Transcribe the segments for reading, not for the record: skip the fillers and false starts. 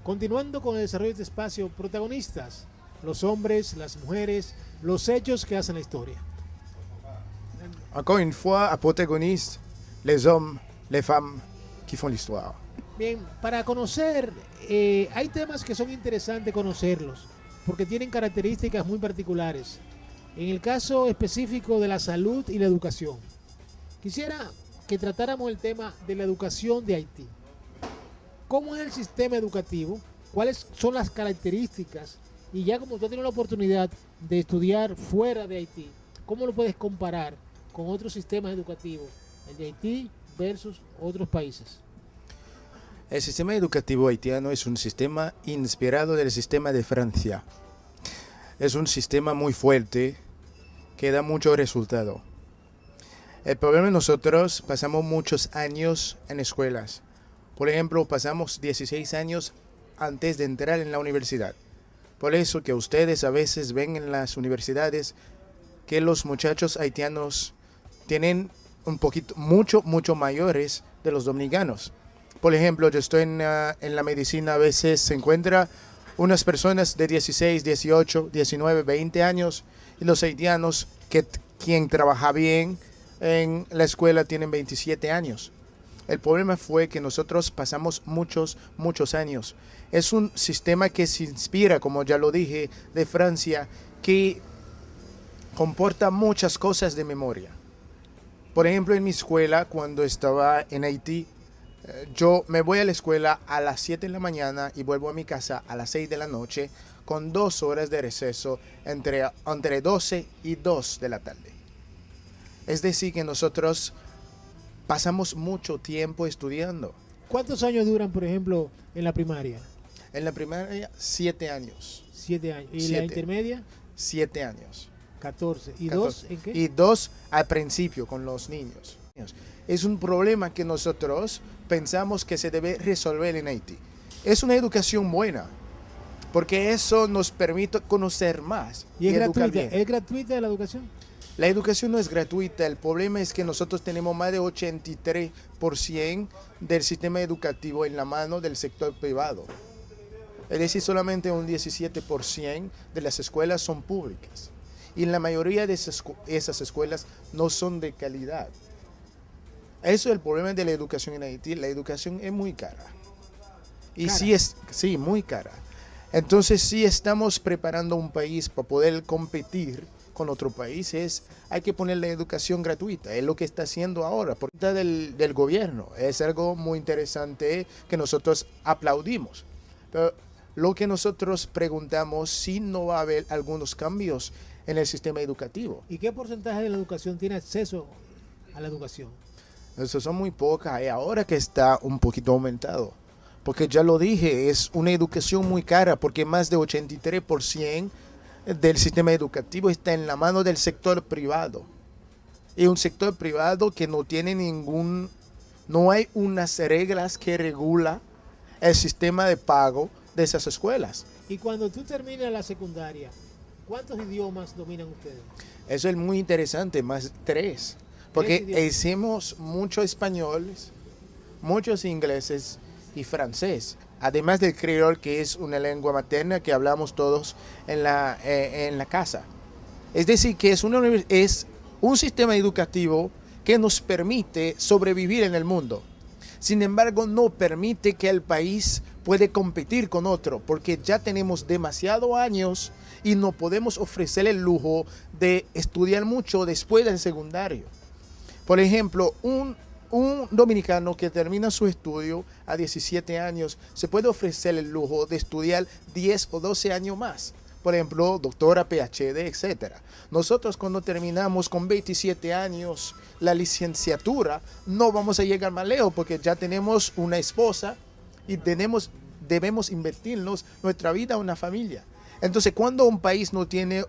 Continuando con el desarrollo de este espacio, protagonistas, los hombres, las mujeres, los hechos que hacen la historia. Encore une fois, à protagonistes, les hommes, les femmes qui font l'histoire. Bien, para conocer, hay temas que son interesantes conocerlos, porque tienen características muy particulares. En el caso específico de la salud y la educación, quisiera que tratáramos el tema de la educación de Haití. ¿Cómo es el sistema educativo? ¿Cuáles son las características? Y ya como tú tienes la oportunidad de estudiar fuera de Haití, ¿cómo lo puedes comparar con otros sistemas educativos, el de Haití versus otros países? El sistema educativo haitiano es un sistema inspirado del sistema de Francia. Es un sistema muy fuerte que da mucho resultado. El problema es nosotros pasamos muchos años en escuelas. Por ejemplo, pasamos 16 años antes de entrar en la universidad. Por eso que ustedes a veces ven en las universidades que los muchachos haitianos tienen un poquito, mucho mayores de los dominicanos. Por ejemplo, yo estoy en la medicina, a veces se encuentra unas personas de 16, 18, 19, 20 años y los haitianos quien trabaja bien en la escuela tienen 27 años. El problema fue que nosotros pasamos muchos años. Es un sistema que se inspira, como ya lo dije, de Francia, que comporta muchas cosas de memoria. Por ejemplo, en mi escuela, cuando estaba en Haití, yo me voy a la escuela a las 7 de la mañana y vuelvo a mi casa a las 6 de la noche con 2 horas de receso entre 12 y 2 de la tarde. Es decir, que nosotros pasamos mucho tiempo estudiando. ¿Cuántos años duran, por ejemplo, en la primaria? En la primaria, 7 años. 7 años. ¿Y la Siete. intermedia? 7 años. 14. ¿Y 14. 2 en qué? Y 2 al principio con los niños. Es un problema que nosotros pensamos que se debe resolver en Haití. Es una educación buena, porque eso nos permite conocer más ¿Y es educar gratuita? bien. ¿Es gratuita la educación? La educación no es gratuita, el problema es que nosotros tenemos más de 83% del sistema educativo en la mano del sector privado. Es decir, solamente un 17% de las escuelas son públicas. Y la mayoría de esas escuelas no son de calidad. Eso es el problema de la educación en Haití. La educación es muy cara. Y ¿Cara? sí, muy cara. Entonces, si estamos preparando un país para poder competir con otros países, hay que poner la educación gratuita. Es lo que está haciendo ahora por parte del gobierno. Es algo muy interesante que nosotros aplaudimos. Pero lo que nosotros preguntamos si no va a haber algunos cambios en el sistema educativo. ¿Y qué porcentaje de la educación tiene acceso a la educación? Eso son muy pocas y ahora que está un poquito aumentado. Porque ya lo dije, es una educación muy cara porque más de 83% del sistema educativo está en la mano del sector privado. Y un sector privado que no tiene no hay unas reglas que regula el sistema de pago de esas escuelas. Y cuando tú terminas la secundaria, ¿cuántos idiomas dominan ustedes? Eso es muy interesante, más 3. Porque idiomas. hicimos muchos españoles, muchos ingleses y francés. Además del creol, que es una lengua materna que hablamos todos en la casa. Es decir, que es un sistema educativo que nos permite sobrevivir en el mundo. Sin embargo, no permite que el país puede competir con otro, porque ya tenemos demasiados años y no podemos ofrecer el lujo de estudiar mucho después del secundario. Por ejemplo, un dominicano que termina su estudio a 17 años se puede ofrecer el lujo de estudiar 10 o 12 años más. Por ejemplo, doctora, PhD, etc. Nosotros cuando terminamos con 27 años la licenciatura no vamos a llegar más lejos porque ya tenemos una esposa y debemos invertirnos nuestra vida en una familia. Entonces, cuando un país no tiene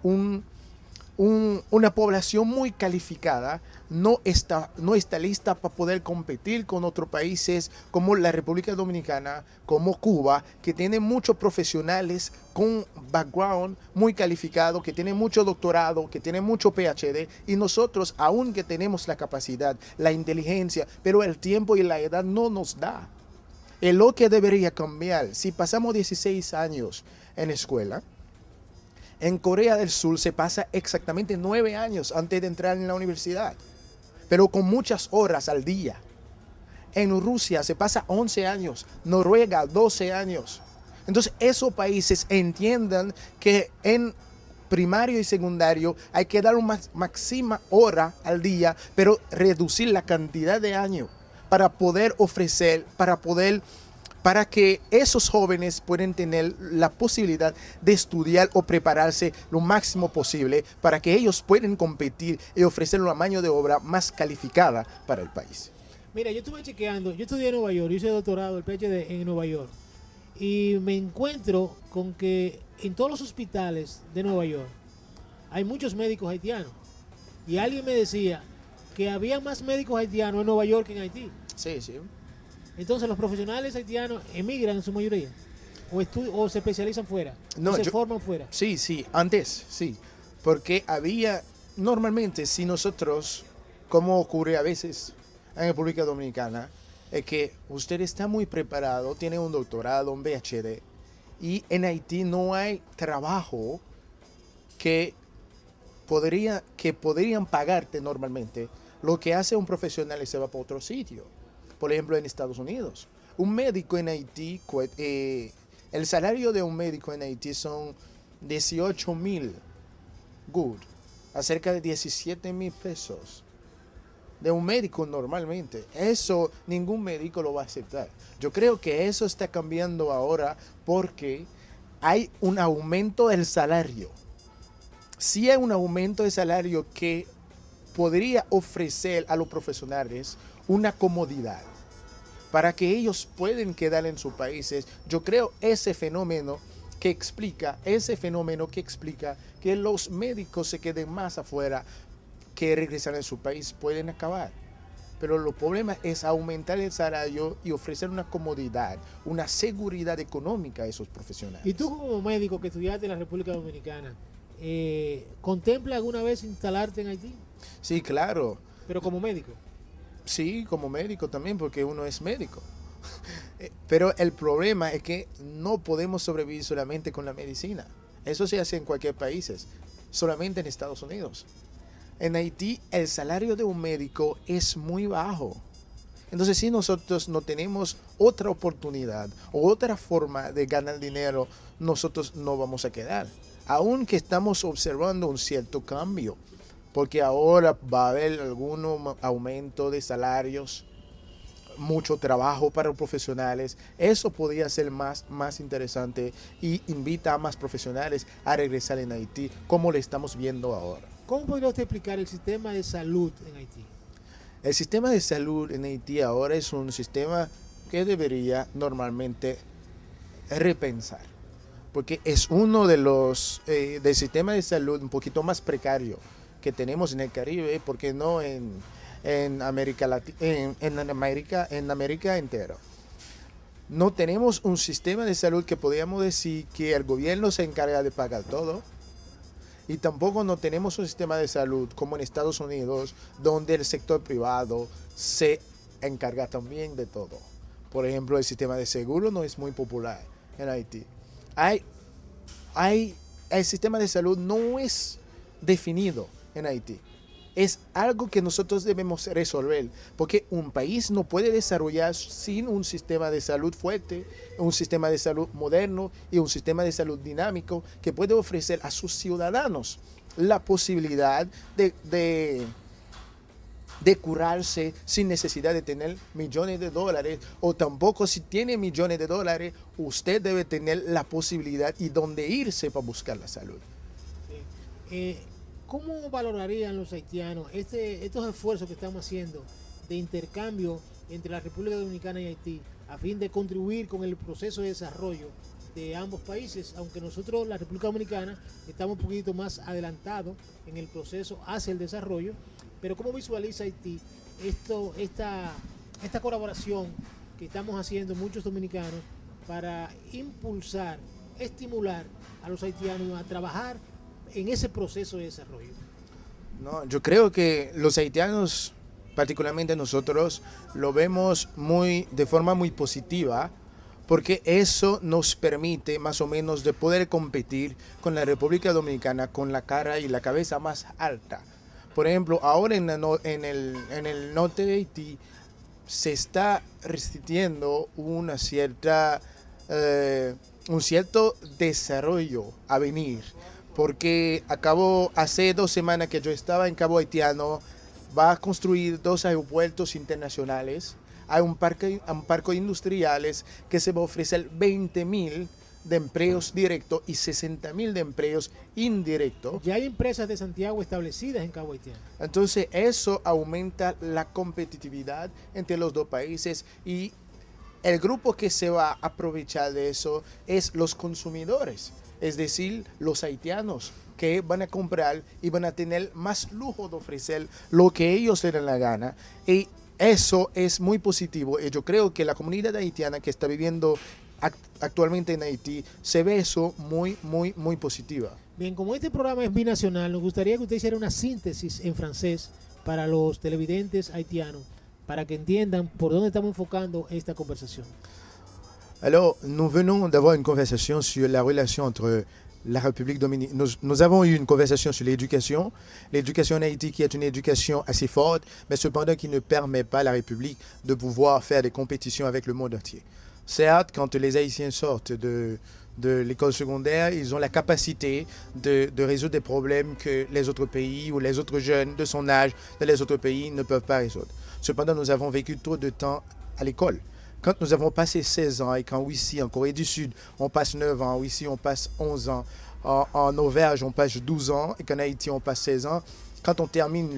una población muy calificada, no está lista para poder competir con otros países como la República Dominicana, como Cuba, que tienen muchos profesionales con background muy calificado, que tienen mucho doctorado, que tienen mucho PhD, y nosotros, aunque tenemos la capacidad, la inteligencia, pero el tiempo y la edad no nos da. Es lo que debería cambiar. Si pasamos 16 años en escuela, en Corea del Sur se pasa exactamente 9 años antes de entrar en la universidad, pero con muchas horas al día. En Rusia se pasa 11 años, Noruega 12 años. Entonces esos países entiendan que en primario y secundario hay que dar una máxima hora al día, pero reducir la cantidad de años para poder ofrecer, para que esos jóvenes puedan tener la posibilidad de estudiar o prepararse lo máximo posible para que ellos puedan competir y ofrecer una mano de obra más calificada para el país. Mira, yo estuve chequeando, yo estudié en Nueva York, yo hice doctorado, el PhD en Nueva York, y me encuentro con que en todos los hospitales de Nueva York hay muchos médicos haitianos. Y alguien me decía que había más médicos haitianos en Nueva York que en Haití. Sí, sí. Entonces los profesionales haitianos emigran en su mayoría, o se especializan fuera, No, o se forman fuera. Sí, sí, antes, sí. Porque había, normalmente, si nosotros, como ocurre a veces en República Dominicana, es que usted está muy preparado, tiene un doctorado, un PhD, y en Haití no hay trabajo que podrían pagarte normalmente lo que hace un profesional y se va para otro sitio. Por ejemplo, en Estados Unidos. Un médico en Haití, el salario de un médico en Haití son 18,000 good, a cerca de 17,000 pesos. De un médico normalmente. Eso ningún médico lo va a aceptar. Yo creo que eso está cambiando ahora porque hay un aumento del salario. Sí hay un aumento de salario que podría ofrecer a los profesionales una comodidad para que ellos puedan quedar en sus países. Yo creo ese fenómeno que explica que los médicos se queden más afuera, que regresar a su país pueden acabar. Pero el problema es aumentar el salario y ofrecer una comodidad, una seguridad económica a esos profesionales. Y tú como médico que estudiaste en la República Dominicana, ¿contempla alguna vez instalarte en Haití? Sí, claro. Pero como médico. Sí, como médico también, porque uno es médico. Pero el problema es que no podemos sobrevivir solamente con la medicina. Eso se hace en cualquier país, solamente en Estados Unidos. En Haití el salario de un médico es muy bajo. Entonces, si nosotros no tenemos otra oportunidad o otra forma de ganar dinero, nosotros no vamos a quedar. Aunque estamos observando un cierto cambio, porque ahora va a haber algún aumento de salarios, mucho trabajo para los profesionales. Eso podría ser más interesante y invita a más profesionales a regresar en Haití, como lo estamos viendo ahora. ¿Cómo podría usted explicar el sistema de salud en Haití? El sistema de salud en Haití ahora es un sistema que debería normalmente repensar, porque es uno de los del sistema de salud un poquito más precario que tenemos en el Caribe, porque no en América Latina, en América entera. No tenemos un sistema de salud que podríamos decir que el gobierno se encarga de pagar todo. Y tampoco no tenemos un sistema de salud como en Estados Unidos, donde el sector privado se encarga también de todo. Por ejemplo, el sistema de seguro no es muy popular en Haití. El sistema de salud no es definido en Haití. Es algo que nosotros debemos resolver, porque un país no puede desarrollar sin un sistema de salud fuerte, un sistema de salud moderno y un sistema de salud dinámico que puede ofrecer a sus ciudadanos la posibilidad de curarse sin necesidad de tener millones de dólares, o tampoco si tiene millones de dólares, usted debe tener la posibilidad y dónde irse para buscar la salud. ¿Cómo valorarían los haitianos estos esfuerzos que estamos haciendo de intercambio entre la República Dominicana y Haití a fin de contribuir con el proceso de desarrollo de ambos países? Aunque nosotros, la República Dominicana, estamos un poquito más adelantados en el proceso hacia el desarrollo, pero ¿cómo visualiza Haití esta colaboración que estamos haciendo muchos dominicanos para impulsar, estimular a los haitianos a trabajar en ese proceso de desarrollo? No, yo creo que los haitianos particularmente nosotros, lo vemos de forma muy positiva, porque eso nos permite más o menos de poder competir con la República Dominicana con la cara y la cabeza más alta. Por ejemplo, ahora en el norte de Haití se está resistiendo un cierto desarrollo a venir, porque hace 2 semanas que yo estaba en Cabo Haitiano, va a construir 2 aeropuertos internacionales, hay un parque industriales que se va a ofrecer 20.000 de empleos directos y 60.000 de empleos indirectos. Ya hay empresas de Santiago establecidas en Cabo Haitiano. Entonces eso aumenta la competitividad entre los dos países y el grupo que se va a aprovechar de eso es los consumidores, es decir, los haitianos, que van a comprar y van a tener más lujo de ofrecer lo que ellos le den la gana. Y eso es muy positivo. Y yo creo que la comunidad haitiana que está viviendo actualmente en Haití se ve eso muy, muy, muy positiva. Bien, como este programa es binacional, nos gustaría que usted hiciera una síntesis en francés para los televidentes haitianos, para que entiendan por dónde estamos enfocando esta conversación. Alors, nous venons d'avoir une conversation sur la relation entre la République Dominicaine. Nous avons eu une conversation sur l'éducation en Haïti qui est une éducation assez forte, mais cependant qui ne permet pas à la République de pouvoir faire des compétitions avec le monde entier. Certes, quand les Haïtiens sortent de l'école secondaire, ils ont la capacité de résoudre des problèmes que les autres pays ou les autres jeunes de son âge dans les autres pays ne peuvent pas résoudre. Cependant, nous avons vécu trop de temps à l'école. Quand nous avons passé 16 ans et qu'en ici, en Corée du Sud, on passe 9 ans, ici on passe 11 ans, en Auvergne on passe 12 ans et qu'en Haïti on passe 16 ans, quand on termine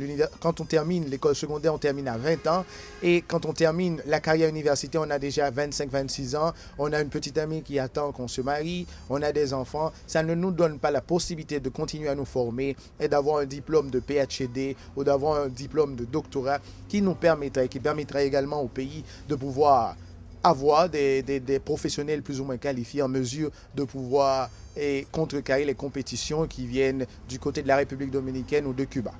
l'école secondaire, on termine à 20 ans. Et quand on termine la carrière universitaire, on a déjà 25-26 ans. On a une petite amie qui attend qu'on se marie. On a des enfants. Ça ne nous donne pas la possibilité de continuer à nous former et d'avoir un diplôme de PhD ou d'avoir un diplôme de doctorat qui permettrait également au pays de pouvoir avoir des professionnels plus ou moins qualifiés en mesure de pouvoir contrecarrer les compétitions qui viennent du côté de la République dominicaine ou de Cuba.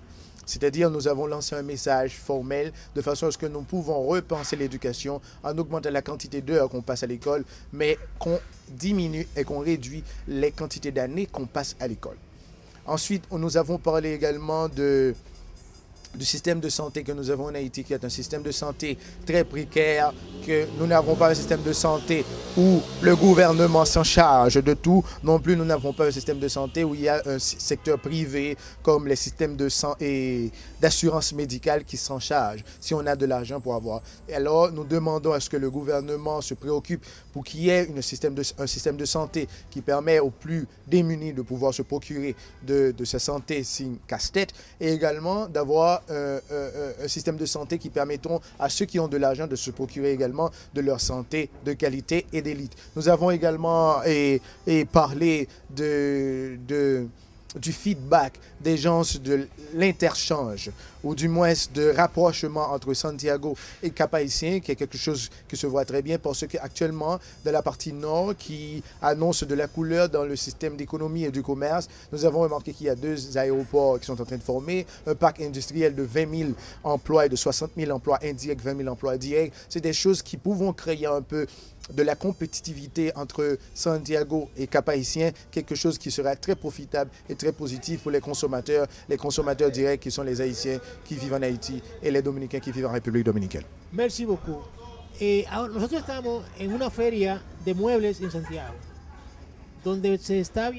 C'est-à-dire, nous avons lancé un message formel de façon à ce que nous pouvons repenser l'éducation en augmentant la quantité d'heures qu'on passe à l'école, mais qu'on diminue et qu'on réduit les quantités d'années qu'on passe à l'école. Ensuite, nous avons parlé également du système de santé que nous avons en Haïti, qui est un système de santé très précaire, que nous n'avons pas un système de santé où le gouvernement s'en charge de tout. Non plus, nous n'avons pas un système de santé où il y a un secteur privé comme les systèmes d'assurance médicale qui s'en chargent si on a de l'argent pour avoir. Et alors, nous demandons à ce que le gouvernement se préoccupe pour qu'il y ait un système de santé qui permet aux plus démunis de pouvoir se procurer de sa santé sin casse-tête, et également d'avoir un système de santé qui permettront à ceux qui ont de l'argent de se procurer également de leur santé de qualité et d'élite. Nous avons également parlé du feedback, des gens, de l'interchange, ou du moins de rapprochement entre Santiago et Cap-Haïtien, qui est quelque chose qui se voit très bien parce qu'actuellement, dans la partie nord, qui annonce de la couleur dans le système d'économie et du commerce, nous avons remarqué qu'il y a 2 aéroports qui sont en train de former, un parc industriel de 20 000 emplois et de 60 000 emplois indirects, 20 000 emplois directs. C'est des choses qui pouvons créer un peu de la compétitivité entre Santiago et Cap-Haïtien, quelque chose qui sera très profitable et très positif pour les consommateurs directs qui sont les Haïtiens qui vivent en Haïti et les Dominicains qui vivent en République Dominicaine. Merci beaucoup. Ahora nosotros estamos en una feria de muebles en Santiago, donde se está